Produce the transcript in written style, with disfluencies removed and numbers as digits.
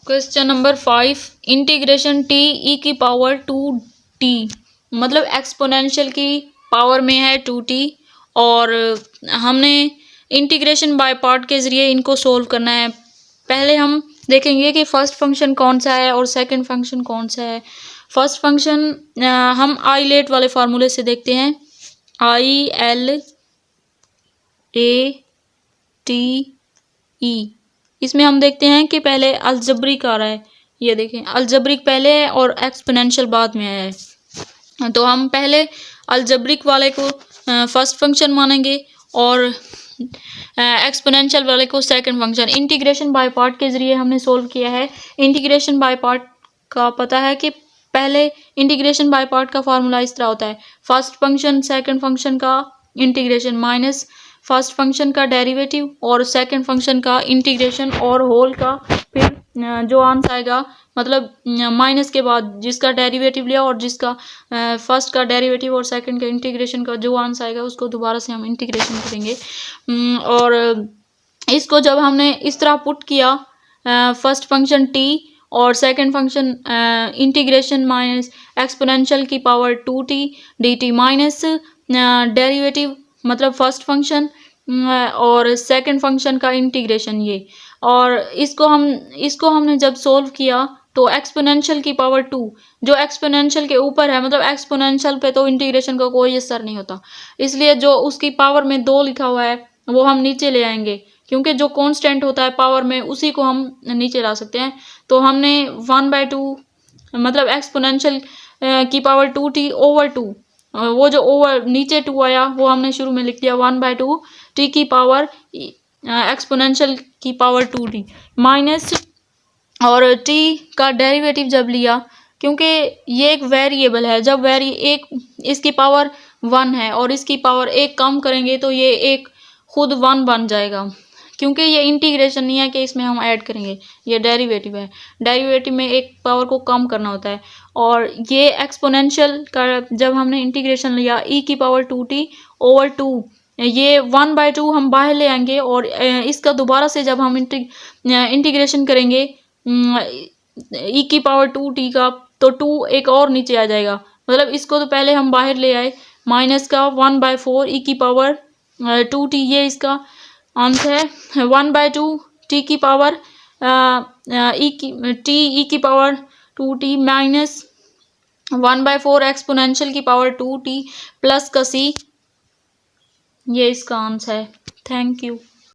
Question number 5, integration T E की power 2t, मतलब exponential की पावर में है 2t और हमने इंटीग्रेशन बाय पार्ट के ज़रिए इनको सोल्व करना है। पहले हम देखेंगे कि फर्स्ट फंक्शन कौन सा है और सेकंड फंक्शन कौन सा है। फर्स्ट फंक्शन हम आई लेट वाले फार्मूले से देखते हैं, I L A T E. इसमें हम देखते हैं कि पहले अलजब्रिक आ रहा है, ये देखें अलजब्रिक पहले है और एक्सपोनेंशियल बाद में आया है। तो हम पहले अलजब्रिक वाले को फर्स्ट फंक्शन मानेंगे और एक्सपोनेंशियल वाले को second function. Integration by part के ज़रिए हमने सोल्व किया है। इंटीग्रेशन बाय पार्ट का पता है कि पहले इंटीग्रेशन बाय पार्ट का फार्मूला इस तरह होता है, फर्स्ट फंक्शन सेकंड फंक्शन का इंटीग्रेशन माइनस फर्स्ट फंक्शन का डेरिवेटिव और सेकंड फंक्शन का इंटीग्रेशन और होल का, फिर जो आंसर आएगा मतलब माइनस के बाद जिसका डेरिवेटिव लिया और जिसका फर्स्ट का डेरिवेटिव और सेकंड का इंटीग्रेशन का जो आंसर आएगा उसको दोबारा से हम इंटीग्रेशन करेंगे। और इसको जब हमने इस तरह पुट किया, फर्स्ट फंक्शन टी और second function integration minus exponential की power 2t dt minus derivative मतलब फर्स्ट फंक्शन और सेकंड फंक्शन का इंटीग्रेशन, ये और इसको हमने जब सोल्व किया तो एक्सपोनेंशियल की पावर 2 जो एक्सपोनेंशियल के ऊपर है, मतलब एक्सपोनेंशियल पे तो इंटीग्रेशन का कोई असर नहीं होता, इसलिए जो उसकी पावर में 2 लिखा हुआ है वो हम नीचे ले आएंगे, क्योंकि जो कांस्टेंट होता है पावर में उसी को हम नीचे ला सकते हैं। तो हमने 1/2 मतलब एक्सपोनेंशियल की पावर 2t ओवर 2, वो जो ओवर नीचे 2 आया वो हमने शुरू में लिख दिया 1/2 t की पावर एक्सपोनेंशियल की पावर 2t माइनस, और t का डेरिवेटिव जब लिया, क्योंकि ये एक वेरिएबल है, जब एक इसकी पावर 1 है और इसकी पावर 1 कम करेंगे तो ये एक खुद 1 बन जाएगा, क्योंकि ये इंटीग्रेशन नहीं है कि इसमें हम ऐड करेंगे, ये डेरिवेटिव है, डेरिवेटिव में एक पावर को कम करना होता है। और ये एक्सपोनेंशियल का जब हमने इंटीग्रेशन लिया e की पावर 2t ओवर 2, ये 1/2 हम बाहर ले आएंगे और इसका दोबारा से जब हम इंटीग्रेशन करेंगे e की पावर 2t का, तो 2 एक और नीचे आ जाएगा, मतलब इसको तो पहले हम बाहर ले आए, माइनस का 1/4 e की पावर 2t, ये इसका आंसर है 1/2 t की पावर e की पावर 2t माइनस 1/4 एक्सपोनेंशियल की पावर 2t प्लस का c, ये इसका आंसर है। Thank you.